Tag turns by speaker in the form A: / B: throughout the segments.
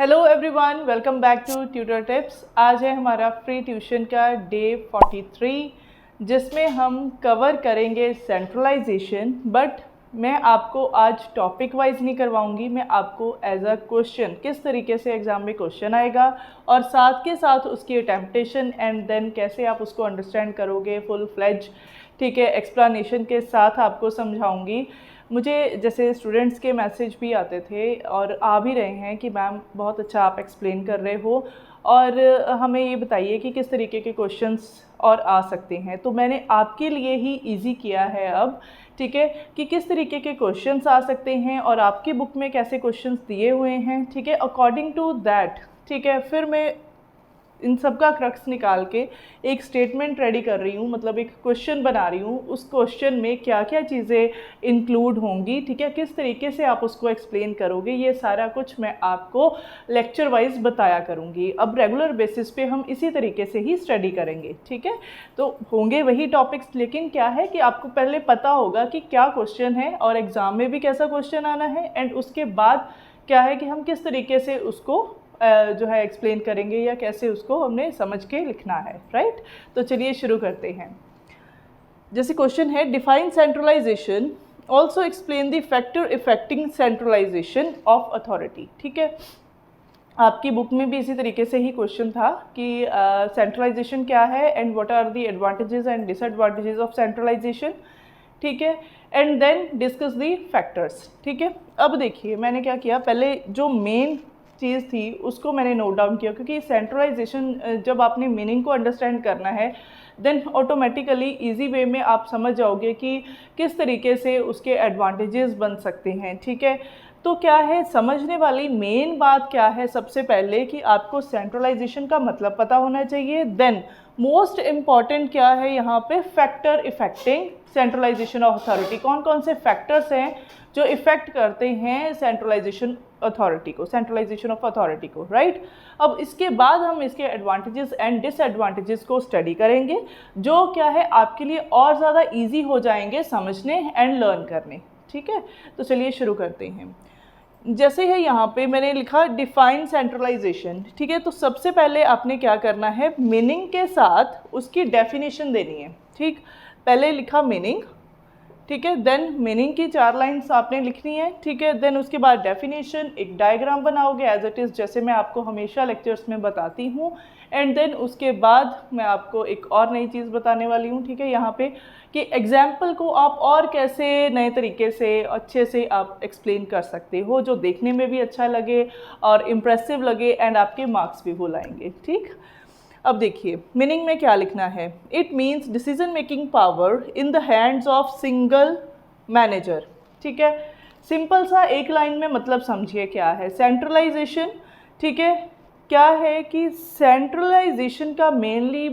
A: Hello everyone, welcome back to tutor tips. आज है हमारा फ्री ट्यूशन का डे 43 जिसमें हम कवर करेंगे सेंट्रलाइजेशन। बट मैं आपको आज टॉपिक वाइज नहीं करवाऊंगी, मैं आपको एज अ क्वेश्चन किस तरीके से एग्ज़ाम में क्वेश्चन आएगा और साथ के साथ उसकी अटेम्प्टेशन एंड देन कैसे आप उसको अंडरस्टैंड करोगे फुल फ्लेज, ठीक है, एक्सप्लेनेशन के साथ आपको समझाऊंगी। मुझे जैसे स्टूडेंट्स के मैसेज भी आते थे और आ भी रहे हैं कि मैम बहुत अच्छा आप एक्सप्लेन कर रहे हो और हमें ये बताइए कि किस तरीके के क्वेश्चंस और आ सकते हैं। तो मैंने आपके लिए ही इजी किया है अब, ठीक है, कि किस तरीके के क्वेश्चंस आ सकते हैं और आपकी बुक में कैसे क्वेश्चंस दिए हुए हैं, ठीक है, अकॉर्डिंग टू दैट, ठीक है, फिर मैं इन सब का क्रक्स निकाल के एक स्टेटमेंट रेडी कर रही हूँ, मतलब एक क्वेश्चन बना रही हूँ। उस क्वेश्चन में क्या क्या चीज़ें इंक्लूड होंगी, ठीक है, किस तरीके से आप उसको एक्सप्लेन करोगे, ये सारा कुछ मैं आपको लेक्चर वाइज बताया करूँगी। अब रेगुलर बेसिस पे हम इसी तरीके से ही स्टडी करेंगे, ठीक है। तो होंगे वही टॉपिक्स, लेकिन क्या है कि आपको पहले पता होगा कि क्या क्वेश्चन है और एग्ज़ाम में भी कैसा क्वेश्चन आना है, एंड उसके बाद क्या है कि हम किस तरीके से उसको जो है एक्सप्लेन करेंगे या कैसे उसको हमने समझ के लिखना है, राइट। तो चलिए शुरू करते हैं। जैसे क्वेश्चन है, define centralization, also explain the factor effecting centralization of authority, ठीक है। आपकी बुक में भी इसी तरीके से ही क्वेश्चन था कि सेंट्रलाइजेशन क्या है and what are the advantages and disadvantages of centralization, ठीक है, and then discuss the factors, ठीक है। अब देखिए मैंने क्या किया, पहले जो मेन चीज़ थी उसको मैंने नोट डाउन किया, क्योंकि सेंट्रलाइजेशन जब आपने मीनिंग को अंडरस्टैंड करना है देन ऑटोमेटिकली इजी वे में आप समझ जाओगे कि किस तरीके से उसके एडवांटेजेस बन सकते हैं, ठीक है। तो क्या है, समझने वाली मेन बात क्या है, सबसे पहले कि आपको सेंट्रलाइजेशन का मतलब पता होना चाहिए। देन मोस्ट इम्पॉर्टेंट क्या है यहाँ पे, factor effecting centralization of authority. कौन कौन से फैक्टर्स हैं जो इफ़ेक्ट करते हैं सेंट्रलाइजेशन अथॉरिटी को, सेंट्रलाइजेशन ऑफ अथॉरिटी को, राइट। अब इसके बाद हम इसके एडवांटेजेस एंड डिसएडवांटेजेस को स्टडी करेंगे, जो क्या है आपके लिए और ज़्यादा इजी हो जाएंगे समझने एंड लर्न करने, ठीक है। तो चलिए शुरू करते हैं। जैसे है यहाँ पे मैंने लिखा डिफाइन सेंट्रलाइजेशन, ठीक है। तो सबसे पहले आपने क्या करना है, मीनिंग के साथ उसकी डेफिनेशन देनी है, ठीक। पहले लिखा मीनिंग, ठीक है, देन मीनिंग की 4 लाइन्स आपने लिखनी है, ठीक है। देन उसके बाद डेफिनेशन, एक डायग्राम बनाओगे एज इट इज़, जैसे मैं आपको हमेशा लेक्चर्स में बताती हूँ। एंड देन उसके बाद मैं आपको एक और नई चीज़ बताने वाली हूँ, ठीक है, यहाँ पे कि एग्जाम्पल को आप और कैसे नए तरीके से अच्छे से आप एक्सप्लेन कर सकते हो, जो देखने में भी अच्छा लगे और इम्प्रेसिव लगे एंड आपके मार्क्स भी बुलाएंगे, ठीक। अब देखिए मीनिंग में क्या लिखना है, it means decision making power in the hands of single manager, ठीक है। सिंपल सा एक लाइन में मतलब समझिए क्या है सेंट्रलाइजेशन, ठीक है। क्या है कि सेंट्रलाइजेशन का मेनली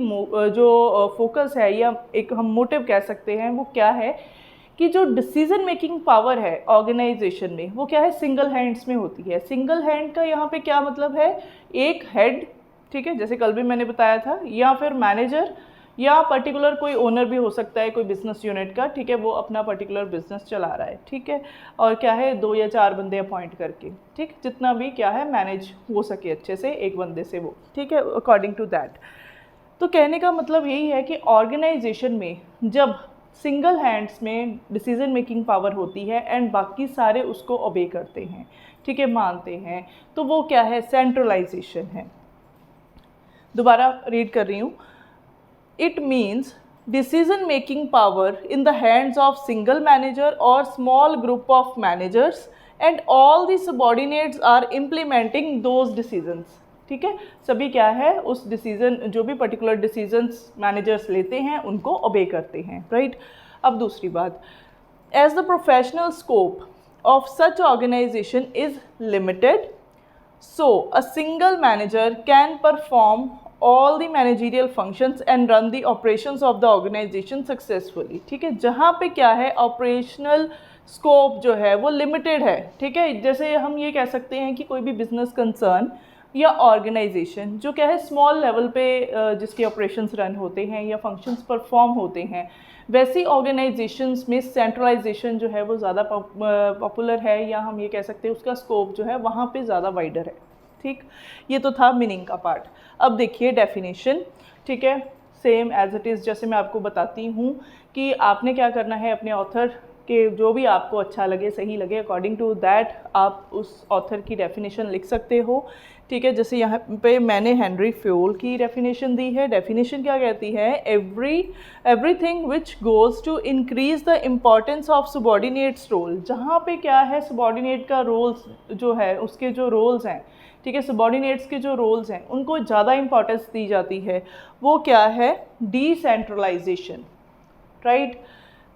A: जो फोकस है या एक हम मोटिव कह सकते हैं, वो क्या है कि जो डिसीजन मेकिंग पावर है ऑर्गेनाइजेशन में, वो क्या है सिंगल हैंड्स में होती है। सिंगल हैंड का यहाँ पे क्या मतलब है, एक हेड, ठीक है, जैसे कल भी मैंने बताया था, या फिर मैनेजर या पर्टिकुलर कोई ओनर भी हो सकता है कोई बिजनेस यूनिट का, ठीक है, वो अपना पर्टिकुलर बिजनेस चला रहा है, ठीक है, और क्या है 2 या 4 बंदे अपॉइंट करके, ठीक, जितना भी क्या है मैनेज हो सके अच्छे से एक बंदे से वो, ठीक है, अकॉर्डिंग टू दैट। तो कहने का मतलब यही है कि ऑर्गेनाइजेशन में जब सिंगल हैंड्स में डिसीजन मेकिंग पावर होती है एंड बाकी सारे उसको ओबे करते हैं, ठीक है, मानते हैं, तो वो क्या है सेंट्रलाइजेशन है। दोबारा रीड कर रही हूँ, it means decision making power in the hands of single manager or small group of managers and all the subordinates are implementing those decisions, ठीक है। सभी क्या है उस डिसीजन, जो भी पर्टिकुलर डिसीजंस मैनेजर्स लेते हैं उनको ओबे करते हैं, राइट। अब दूसरी बात, as the professional scope of such organization is limited, so a single manager can perform all the managerial functions and run the operations of the organization successfully, ठीक है। जहाँ पे क्या है ऑपरेशनल स्कोप जो है वो लिमिटेड है, ठीक है। जैसे हम ये कह सकते हैं कि कोई भी बिजनेस कंसर्न या ऑर्गेनाइजेशन जो क्या है स्मॉल लेवल पे जिसके ऑपरेशंस रन होते हैं या फंक्शंस परफॉर्म होते हैं, वैसी ऑर्गेनाइजेशंस में सेंट्रलाइजेशन जो है वो ज़्यादा पॉपुलर है, या हम ये कह सकते हैं उसका स्कोप जो है वहाँ पे ज़्यादा वाइडर है, ठीक, ये तो था मीनिंग का पार्ट। अब देखिए डेफिनेशन, ठीक है, सेम एज इट इज़ जैसे मैं आपको बताती हूँ कि आपने क्या करना है, अपने ऑथर के जो भी आपको अच्छा लगे, सही लगे, अकॉर्डिंग टू दैट आप उस ऑथर की डेफिनेशन लिख सकते हो। ठीक है, जैसे यहाँ पे मैंने हेनरी फ्योल की डेफिनेशन दी है। डेफिनेशन क्या कहती है, everything which goes to increase the importance of subordinates role. जहाँ पे क्या है, सबॉर्डिनेट का रोल्स जो है, उसके जो रोल्स हैं, ठीक है, सबॉर्डिनेट्स के जो रोल्स हैं उनको ज़्यादा इंपॉर्टेंस दी जाती है, वो क्या है, डिसेंट्रलाइजेशन, राइट।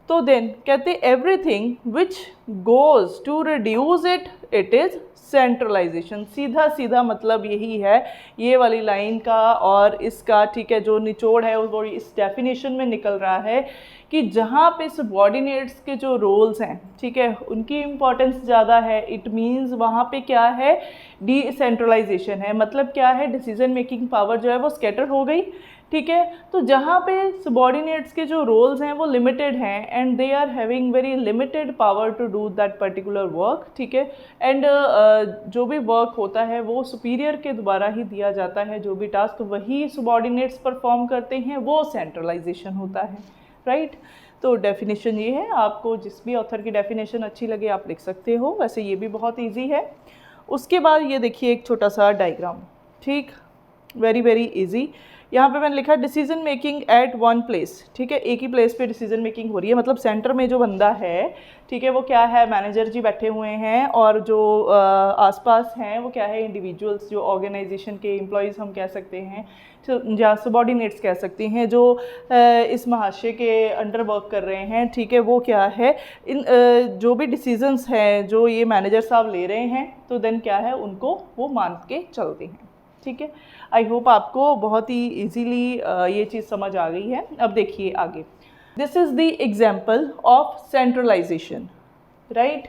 A: तो देन कहते everything which goes to reduce it, it is centralization. सीधा सीधा मतलब यही है ये वाली लाइन का और इसका, ठीक है, जो निचोड़ है वो इस डेफिनेशन में निकल रहा है कि जहाँ पे सबॉर्डिनेट्स के जो रोल्स हैं, ठीक है, उनकी इम्पोर्टेंस ज़्यादा है, इट मीन्स वहाँ पे क्या है, डिसेंट्रलाइजेशन है। मतलब क्या है, डिसीजन मेकिंग पावर जो है वो स्कैटर हो गई, ठीक है। तो जहाँ पे सबॉर्डिनेट्स के जो रोल्स हैं वो लिमिटेड हैं and they are having very limited power to do that particular work, ठीक है। एंड जो भी वर्क होता है वो सुपीरियर के द्वारा ही दिया जाता है, जो भी टास्क वही सबॉर्डिनेट्स परफॉर्म करते हैं, वो सेंट्रलाइजेशन होता है, राइट। तो डेफिनेशन ये है, आपको जिस भी ऑथर की डेफिनेशन अच्छी लगे आप लिख सकते हो, वैसे ये भी बहुत ईजी है। उसके बाद ये देखिए एक छोटा सा डायग्राम, ठीक, वेरी वेरी ईजी। यहाँ पे मैंने लिखा decision making eight one place, ठीक है, एक ही प्लेस पे डिसीजन मेकिंग हो रही है। मतलब सेंटर में जो बंदा है, ठीक है, वो क्या है, मैनेजर जी बैठे हुए हैं, और जो आसपास हैं वो क्या है, इंडिविजुअल्स, जो ऑर्गेनाइजेशन के एम्प्लॉयज़ हम कह सकते हैं, या सबॉर्डिनेट्स कह सकते हैं, जो इस महाशय के अंडर वर्क कर रहे हैं, ठीक है, वो क्या है, इन जो भी डिसीजंस हैं जो ये मैनेजर साहब ले रहे हैं, तो देन क्या है, उनको वो मान के चलते हैं, ठीक है। आई होप आपको बहुत ही इजीली ये चीज़ समझ आ गई है। अब देखिए आगे, this is the example of centralization, right.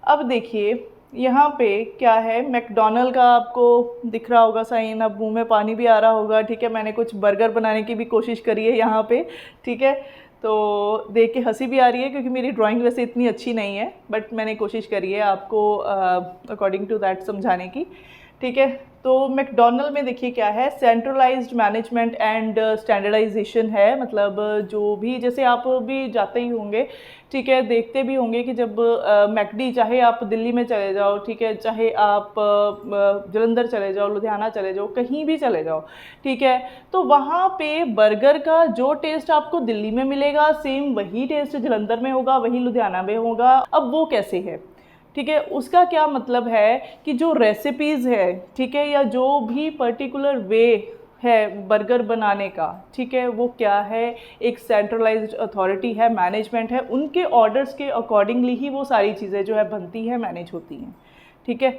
A: अब देखिए यहाँ पे क्या है, मैकडोनल्ड का आपको दिख रहा होगा साइन, अब मुंह में पानी भी आ रहा होगा, ठीक है। मैंने कुछ बर्गर बनाने की भी कोशिश करी है यहाँ पे, ठीक है, तो देख के हंसी भी आ रही है क्योंकि मेरी ड्राइंग वैसे इतनी अच्छी नहीं है, बट मैंने कोशिश करी है आपको अकॉर्डिंग टू दैट समझाने की, ठीक है। तो मैकडोनल्ड में देखिए क्या है, सेंट्रलाइज्ड मैनेजमेंट एंड स्टैंडर्डाइजेशन है। मतलब जो भी, जैसे आप भी जाते ही होंगे, ठीक है, देखते भी होंगे कि जब मैकडी, चाहे आप दिल्ली में चले जाओ, ठीक है, चाहे आप जलंधर चले जाओ, लुधियाना चले जाओ, कहीं भी चले जाओ, ठीक है, तो वहाँ पे बर्गर का जो टेस्ट आपको दिल्ली में मिलेगा, सेम वही टेस्ट जलंधर में होगा, वही लुधियाना में होगा। अब वो कैसे है, ठीक है, उसका क्या मतलब है कि जो रेसिपीज़ है, ठीक है, या जो भी पर्टिकुलर वे है बर्गर बनाने का, ठीक है, वो क्या है, एक सेंट्रलाइज्ड अथॉरिटी है, मैनेजमेंट है, उनके ऑर्डर्स के अकॉर्डिंगली ही वो सारी चीज़ें जो है बनती हैं, मैनेज होती हैं, ठीक है,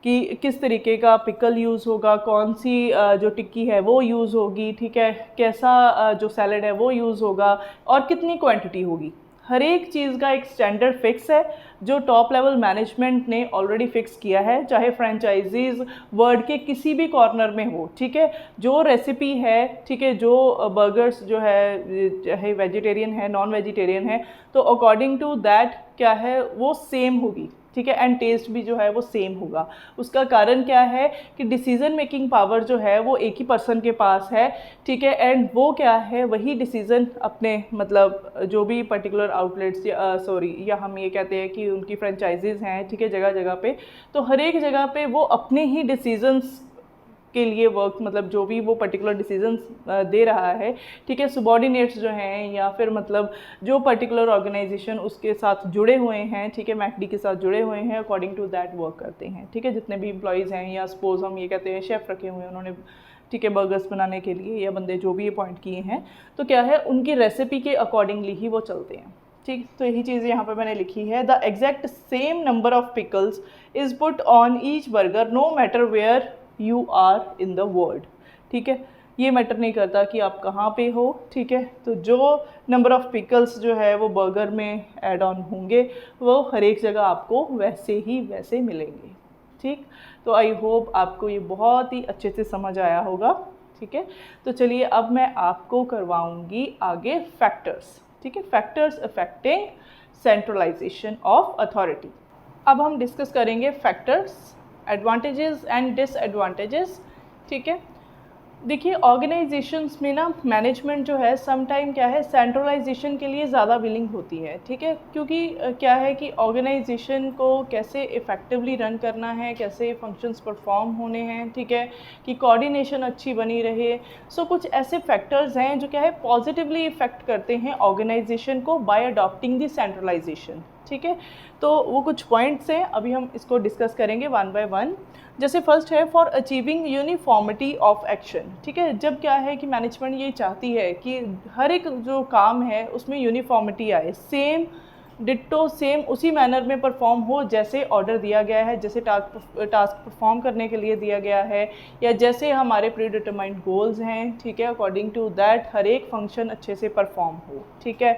A: कि किस तरीके का पिकल यूज़ होगा, कौन सी जो टिक्की है वो यूज़ होगी, ठीक है, कैसा जो सैलड है वो यूज़ होगा, और कितनी क्वांटिटी होगी। हर एक चीज़ का एक स्टैंडर्ड फिक्स है जो टॉप लेवल मैनेजमेंट ने ऑलरेडी फिक्स किया है, चाहे फ्रेंचाइजीज़ वर्ल्ड के किसी भी कॉर्नर में हो, ठीक है। जो रेसिपी है, ठीक है, जो बर्गर्स जो है, चाहे वेजिटेरियन है, नॉन वेजिटेरियन है, तो अकॉर्डिंग टू दैट क्या है, वो सेम होगी, ठीक है, एंड टेस्ट भी जो है वो सेम होगा। उसका कारण क्या है कि डिसीजन मेकिंग पावर जो है वो एक ही पर्सन के पास है, ठीक है, एंड वो क्या है, वही डिसीज़न अपने, मतलब जो भी पर्टिकुलर आउटलेट्स या हम ये कहते हैं कि उनकी फ्रेंचाइजीज़ हैं, ठीक है, जगह जगह पे, तो हर एक जगह पे वो अपने ही डिसीजंस के लिए वर्क, मतलब जो भी वो पर्टिकुलर डिसीजंस दे रहा है, ठीक है, सबॉर्डिनेट्स जो हैं या फिर मतलब जो पर्टिकुलर ऑर्गेनाइजेशन उसके साथ जुड़े हुए हैं, ठीक है, मैकडी के साथ जुड़े हुए हैं, अकॉर्डिंग टू दैट वर्क करते हैं, ठीक है। जितने भी एम्प्लॉयज़ हैं, या सपोज हम ये कहते हैं शेफ़ रखे हुए हैं उन्होंने, ठीक है, बर्गर्स बनाने के लिए, या बंदे जो भी अपॉइंट किए हैं, तो क्या है, उनकी रेसिपी के अकॉर्डिंगली ही वो चलते हैं, ठीक। तो यही चीज़ यहाँ पे मैंने लिखी है, the exact same number of pickles is put on each burger no matter where you are in the world, ठीक है, ये मैटर नहीं करता कि आप कहाँ पे हो, ठीक है। तो जो नंबर ऑफ पिकल्स जो है वो बर्गर में ऐड ऑन होंगे वो हर एक जगह आपको वैसे ही वैसे मिलेंगे, ठीक। तो आई होप आपको ये बहुत ही अच्छे से समझ आया होगा, ठीक है। तो चलिए अब मैं आपको करवाऊंगी आगे फैक्टर्स, ठीक है, factors affecting centralization of authority. अब हम डिस्कस करेंगे फैक्टर्स एडवांटेजेस एंड डिसएडवांटेजेस। ठीक है, देखिए ऑर्गेनाइजेशंस में ना मैनेजमेंट जो है सम टाइम क्या है सेंट्रलाइजेशन के लिए ज़्यादा विलिंग होती है। ठीक है, क्योंकि क्या है कि ऑर्गेनाइजेशन को कैसे इफ़ेक्टिवली रन करना है, कैसे फंक्शंस परफॉर्म होने हैं, ठीक है, कि कोऑर्डिनेशन अच्छी बनी रहे। सो कुछ ऐसे फैक्टर्स हैं जो क्या है पॉजिटिवली इफ़ेक्ट करते हैं ऑर्गेनाइजेशन को बाय अडॉप्टिंग द सेंट्रलाइजेशन। ठीक है, तो वो कुछ पॉइंट्स हैं, अभी हम इसको डिस्कस करेंगे वन बाय वन। जैसे फर्स्ट है for achieving uniformity of action. ठीक है, जब क्या है कि मैनेजमेंट ये चाहती है कि हर एक जो काम है उसमें यूनिफॉर्मिटी आए, सेम डिट्टो सेम उसी मैनर में परफॉर्म हो जैसे ऑर्डर दिया गया है, जैसे टास्क परफॉर्म करने के लिए दिया गया है, या जैसे हमारे प्री डिटरमाइंड गोल्स हैं। ठीक है, अकॉर्डिंग टू दैट हर एक फंक्शन अच्छे से परफॉर्म हो। ठीक है,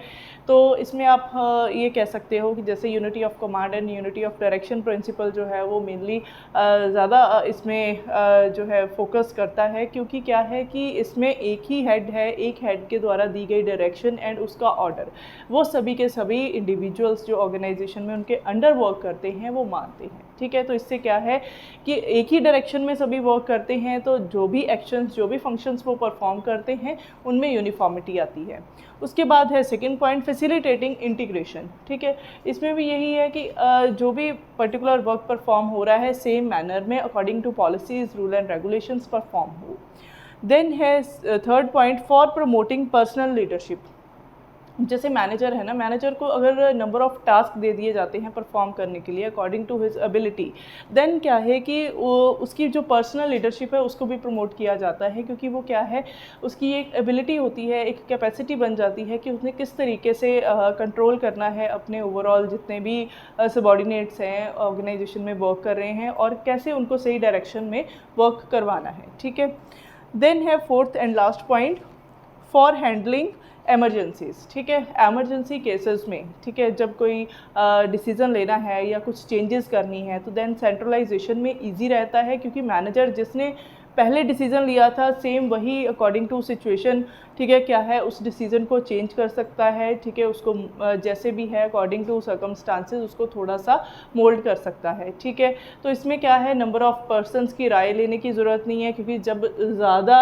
A: तो इसमें आप ये कह सकते हो कि जैसे unity of command and unity of direction principle जो है वो मेनली ज़्यादा इसमें जो है फोकस करता है, क्योंकि क्या है कि इसमें एक ही हेड है, एक हेड के द्वारा दी गई डायरेक्शन एंड उसका ऑर्डर वो सभी के सभी इंडिविजुअल्स जो ऑर्गेनाइजेशन में उनके अंडर वर्क करते हैं वो मानते हैं। ठीक है, तो इससे क्या है कि एक ही डायरेक्शन में सभी वर्क करते हैं, तो जो भी एक्शंस जो भी फंक्शंस वो परफॉर्म करते हैं उनमें यूनिफॉर्मिटी आती है। उसके बाद है सेकंड पॉइंट फैसिलिटेटिंग इंटीग्रेशन। ठीक है, इसमें भी यही है कि जो भी पर्टिकुलर वर्क परफॉर्म हो रहा है सेम मैनर में according to policies rule and regulations perform हो। देन है third point for promoting personal leadership. जैसे मैनेजर है ना, मैनेजर को अगर नंबर ऑफ़ टास्क दे दिए जाते हैं परफॉर्म करने के लिए according to his ability, then क्या है कि वो उसकी जो पर्सनल लीडरशिप है उसको भी प्रमोट किया जाता है, क्योंकि वो क्या है उसकी एक एबिलिटी होती है, एक कैपेसिटी बन जाती है कि उसने किस तरीके से कंट्रोल करना है अपने ओवरऑल जितने भी सबॉर्डिनेट्स हैं ऑर्गेनाइजेशन में वर्क कर रहे हैं, और कैसे उनको सही डायरेक्शन में वर्क करवाना है। ठीक है, देन है fourth and last point for handling emergencies. ठीक है, एमरजेंसी केसेस में, ठीक है, जब कोई डिसीज़न लेना है या कुछ चेंजेस करनी है तो देन सेंट्रलाइजेशन में इजी रहता है, क्योंकि मैनेजर जिसने पहले डिसीज़न लिया था सेम वही अकॉर्डिंग टू सिचुएशन, ठीक है, क्या है उस डिसीज़न को चेंज कर सकता है। ठीक है, उसको जैसे भी है अकॉर्डिंग टू सर्कमस्टांसेस उसको थोड़ा सा मोल्ड कर सकता है। ठीक है, तो इसमें क्या है नंबर ऑफ़ पर्सन्स की राय लेने की ज़रूरत नहीं है, क्योंकि जब ज़्यादा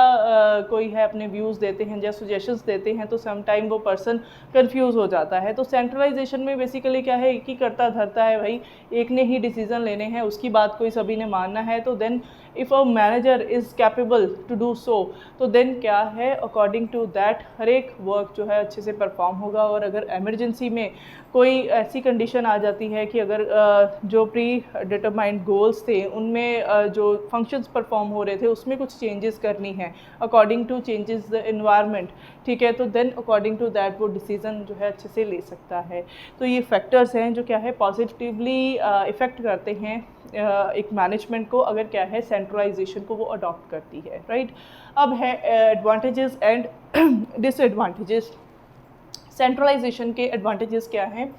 A: कोई है अपने व्यूज़ देते हैं या सजेशंस देते हैं तो सम टाइम वो पर्सन कंफ्यूज हो जाता है। तो सेंट्रलाइजेशन में बेसिकली क्या है एक ही करता धरता है भाई, एक ने ही डिसीज़न लेने हैं, उसकी बात कोई सभी ने मानना है। तो then if a manager is capable to do so, तो देन क्या है अकॉर्डिंग टू दैट हर एक वर्क जो है अच्छे से परफॉर्म होगा। और अगर एमरजेंसी में कोई ऐसी कंडीशन आ जाती है कि अगर जो प्री डिटरमाइंड गोल्स थे उनमें जो फंक्शंस परफॉर्म हो रहे थे उसमें कुछ चेंजेस करनी है according to changes the environment, ठीक है, तो देन अकॉर्डिंग टू दैट वो डिसीज़न जो है अच्छे से ले सकता है। तो ये फैक्टर्स हैं जो क्या है पॉजिटिवली इफ़ेक्ट करते हैं एक मैनेजमेंट को, अगर क्या है सेंट्रलाइजेशन को वो अडॉप्ट करती है। राइट, अब है एडवांटेजेस एंड डिसएडवांटेजेस। सेंट्रलाइजेशन के एडवांटेजेस क्या हैं?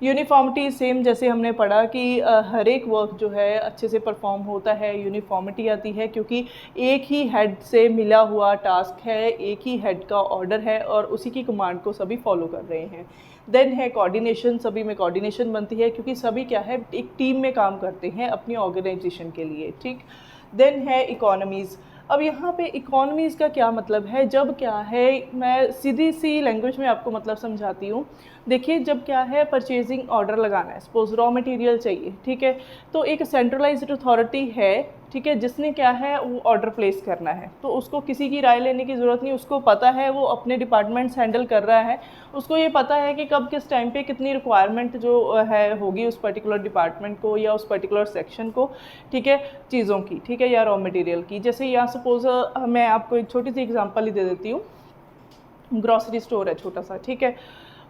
A: यूनिफॉर्मिटी, सेम जैसे हमने पढ़ा कि हर एक वर्क जो है अच्छे से परफॉर्म होता है, यूनिफॉर्मिटी आती है क्योंकि एक ही हेड से मिला हुआ टास्क है, एक ही हेड का ऑर्डर है और उसी की कमांड को सभी फॉलो कर रहे हैं। देन है कोऑर्डिनेशन, सभी में कोऑर्डिनेशन बनती है क्योंकि सभी क्या है एक टीम में काम करते हैं अपनी ऑर्गेनाइजेशन के लिए। ठीक, देन है इकोनॉमीज़। अब यहाँ पे इकोनॉमीज़ का क्या मतलब है? जब क्या है, मैं सीधी सी लैंग्वेज में आपको मतलब समझाती हूँ। देखिए, जब क्या है परचेजिंग ऑर्डर लगाना है, सपोज रॉ मटेरियल चाहिए, ठीक है, तो एक सेंट्रलाइज्ड अथॉरिटी है, ठीक है, जिसने क्या है वो ऑर्डर प्लेस करना है, तो उसको किसी की राय लेने की ज़रूरत नहीं, उसको पता है वो अपने डिपार्टमेंट्स हैंडल कर रहा है, उसको ये पता है कि कब किस टाइम पे कितनी रिक्वायरमेंट जो है होगी उस पर्टिकुलर डिपार्टमेंट को या उस पर्टिकुलर सेक्शन को, ठीक है, चीज़ों की, ठीक है, या रॉ मटेरियल की। जैसे यहाँ सपोज मैं आपको एक छोटी सी एग्जांपल ही दे देती हूँ। ग्रॉसरी स्टोर है छोटा सा, ठीक है,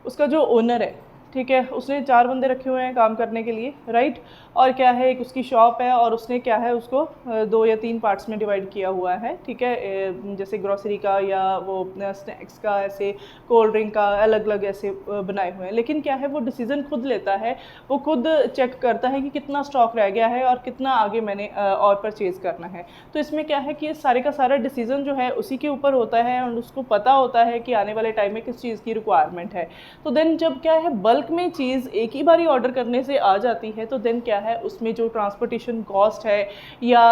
A: उसका जो ओनर है, ठीक है, उसने 4 बंदे रखे हुए हैं काम करने के लिए, राइट, और क्या है एक उसकी शॉप है और उसने क्या है उसको 2 या 3 पार्ट्स में डिवाइड किया हुआ है, ठीक है, जैसे ग्रॉसरी का या वो स्नैक्स का, ऐसे कोल्ड ड्रिंक का अलग अलग ऐसे बनाए हुए हैं। लेकिन क्या है वो डिसीज़न खुद लेता है, वो खुद चेक करता है कि कितना स्टॉक रह गया है और कितना आगे मैंने और परचेज़ करना है। तो इसमें क्या है कि सारे का सारा डिसीज़न जो है उसी के ऊपर होता है और उसको पता होता है कि आने वाले टाइम में किस चीज़ की रिक्वायरमेंट है। तो देन जब क्या है बल्क बल्क में चीज़ एक ही बारी ऑर्डर करने से आ जाती है तो देन क्या है उसमें जो ट्रांसपोर्टेशन कॉस्ट है या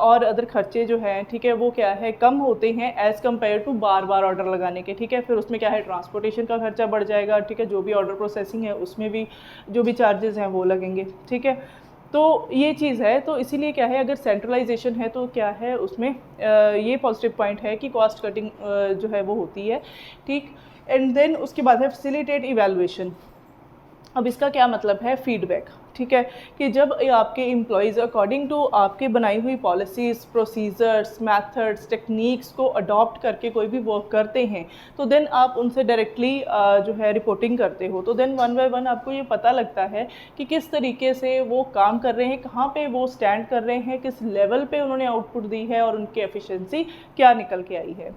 A: और अदर खर्चे जो हैं, ठीक है, वो क्या है कम होते हैं एज़ कम्पेयर टू बार बार ऑर्डर लगाने के। ठीक है, फिर उसमें क्या है ट्रांसपोर्टेशन का खर्चा बढ़ जाएगा। ठीक है, जो भी ऑर्डर प्रोसेसिंग है उसमें भी जो भी चार्जेस हैं वो लगेंगे। ठीक है, तो ये चीज़ है। तो इसीलिए क्या है अगर सेंट्रलाइजेशन है तो क्या है उसमें ये पॉजिटिव पॉइंट है कि कॉस्ट कटिंग जो है वो होती है। ठीक, एंड देन उसके बाद है फैसिलिटेट इवैल्यूएशन। अब इसका क्या मतलब है, फीडबैक। ठीक है, कि जब आपके एम्प्लॉयज़ अकॉर्डिंग टू आपके बनाई हुई पॉलिसीज़, प्रोसीजर्स, मेथड्स, टेक्निक्स को अडॉप्ट करके कोई भी वर्क करते हैं तो देन आप उनसे डायरेक्टली जो है रिपोर्टिंग करते हो। तो देन वन बाय वन आपको ये पता लगता है कि किस तरीके से वो काम कर रहे हैं, कहाँ पे वो स्टैंड कर रहे हैं, किस लेवल पे उन्होंने आउटपुट दी है और उनकी एफिशिएंसी क्या निकल के आई है।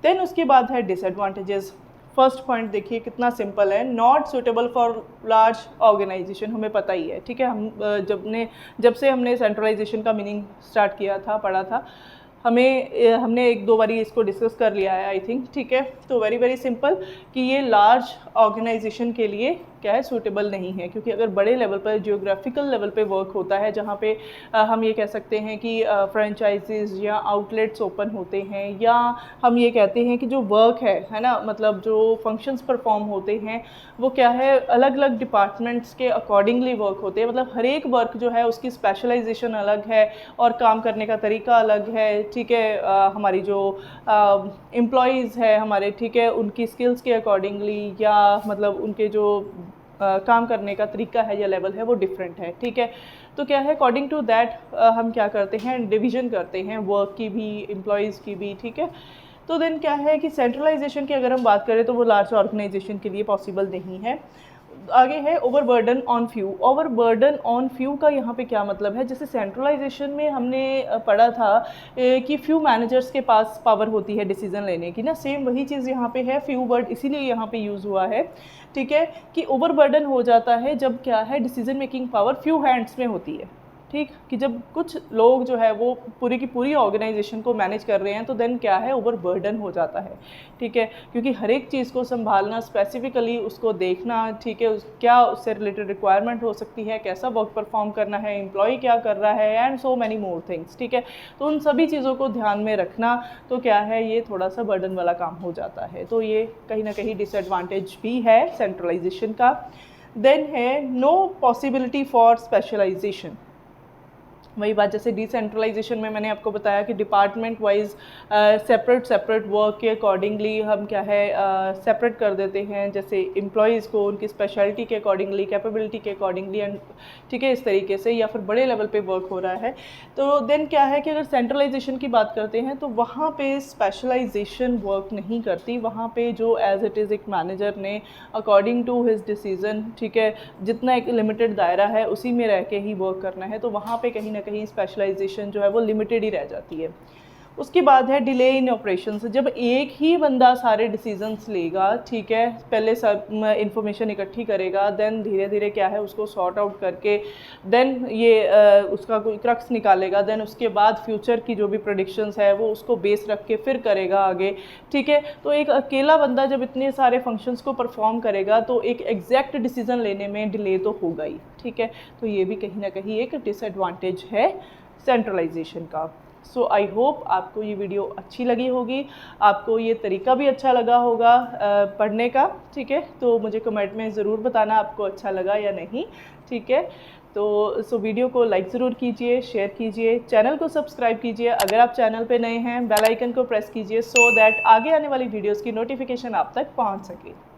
A: देन उसके बाद है डिसएडवांटेजेस। फर्स्ट पॉइंट देखिए कितना सिंपल है, not suitable for large organization. हमें पता ही है, ठीक है, हम जब से हमने सेंट्रलाइजेशन का मीनिंग स्टार्ट किया था, पढ़ा था, हमने एक दो बारी इसको डिस्कस कर लिया है आई थिंक। ठीक है, तो वेरी वेरी सिंपल कि ये लार्ज ऑर्गेनाइजेशन के लिए क्या है सूटेबल नहीं है, क्योंकि अगर बड़े लेवल पर जियोग्राफिकल लेवल पे वर्क होता है जहाँ पे हम ये कह सकते हैं कि फ्रेंचाइजीज़ या आउटलेट्स ओपन होते हैं, या हम ये कहते हैं कि जो वर्क है ना, मतलब जो फंक्शंस परफॉर्म होते हैं वो क्या है अलग अलग डिपार्टमेंट्स के अकॉर्डिंगली वर्क होते हैं। मतलब हर एक वर्क जो है उसकी स्पेशलाइजेशन अलग है और काम करने का तरीका अलग है। ठीक है, हमारी जो एम्प्लॉयज़ है हमारे, ठीक है, उनकी स्किल्स के अकॉर्डिंगली या मतलब उनके जो काम करने का तरीका है या लेवल है वो डिफरेंट है। ठीक है, तो क्या है अकॉर्डिंग टू दैट हम क्या करते हैं डिवीज़न करते हैं वर्क की भी, एम्प्लॉयज़ की भी। ठीक है, तो देन क्या है कि सेंट्रलाइजेशन की अगर हम बात करें तो वो लार्ज ऑर्गेनाइजेशन के लिए पॉसिबल नहीं है। आगे है overburden on few. Overburden on few का यहाँ पे क्या मतलब है, जैसे सेंट्रलाइजेशन में हमने पढ़ा था कि फ्यू मैनेजर्स के पास पावर होती है डिसीजन लेने की ना, सेम वही चीज़ यहाँ पे है। फ्यू वर्ड इसीलिए यहाँ पे यूज़ हुआ है, ठीक है, कि ओवरबर्डन हो जाता है जब क्या है decision making power few hands में होती है। ठीक, कि जब कुछ लोग जो है वो पूरी की पूरी ऑर्गेनाइजेशन को मैनेज कर रहे हैं तो देन क्या है ओवरबर्डन हो जाता है। ठीक है, क्योंकि हर एक चीज़ को संभालना, स्पेसिफिकली उसको देखना, ठीक है, क्या उससे रिलेटेड रिक्वायरमेंट हो सकती है, कैसा वर्क परफॉर्म करना है, एम्प्लॉय क्या कर रहा है, and so many more things. ठीक है, तो उन सभी चीज़ों को ध्यान में रखना तो क्या है ये थोड़ा सा बर्डन वाला काम हो जाता है। तो ये कहीं ना कहीं डिसएडवांटेज भी है सेंट्रलाइजेशन का। देन है नो पॉसिबिलिटी फॉर स्पेशलाइजेशन। वही बात जैसे डिसेंट्रलाइजेशन में मैंने आपको बताया कि डिपार्टमेंट वाइज सेपरेट वर्क के अकॉर्डिंगली हम क्या है सेपरेट कर देते हैं, जैसे एम्प्लॉयज़ को उनकी स्पेशलिटी के अकॉर्डिंगली, कैपेबिलिटी के अकॉर्डिंगली, एंड ठीक है इस तरीके से, या फिर बड़े लेवल पे वर्क हो रहा है। तो देन क्या है कि अगर सेंट्रलाइजेशन की बात करते हैं तो वहाँ पे स्पेशलाइजेशन वर्क नहीं करती। वहाँ पे जो एज इट इज़ एक मैनेजर ने अकॉर्डिंग टू हिज डिसीज़न, ठीक है, जितना एक लिमिटेड दायरा है उसी में रह के ही वर्क करना है, तो वहाँ पे कहीं ना कहीं स्पेशलाइजेशन जो है वो लिमिटेड ही रह जाती है। उसके बाद है डिले इन ऑपरेशंस। जब एक ही बंदा सारे डिसीजंस लेगा, ठीक है, पहले सब इंफॉर्मेशन इकट्ठी करेगा, देन धीरे धीरे क्या है उसको सॉर्ट आउट करके देन ये उसका कोई क्रक्स निकालेगा, देन उसके बाद फ्यूचर की जो भी प्रेडिक्शंस है वो उसको बेस रख के फिर करेगा आगे। ठीक है, तो एक अकेला बंदा जब इतने सारे फंक्शंस को परफॉर्म करेगा तो एक एग्जैक्ट डिसीजन लेने में डिले तो होगा ही। ठीक है, तो ये भी कहीं ना कहीं एक डिसएडवांटेज है सेंट्रलाइजेशन का। सो आई होप आपको ये वीडियो अच्छी लगी होगी, आपको ये तरीका भी अच्छा लगा होगा पढ़ने का। ठीक है, तो मुझे कमेंट में ज़रूर बताना आपको अच्छा लगा या नहीं। ठीक है, तो वीडियो को लाइक ज़रूर कीजिए, शेयर कीजिए, चैनल को सब्सक्राइब कीजिए अगर आप चैनल पे नए हैं, बेल आइकन को प्रेस कीजिए सो दैट आगे आने वाली वीडियोस की नोटिफिकेशन आप तक पहुंच सके।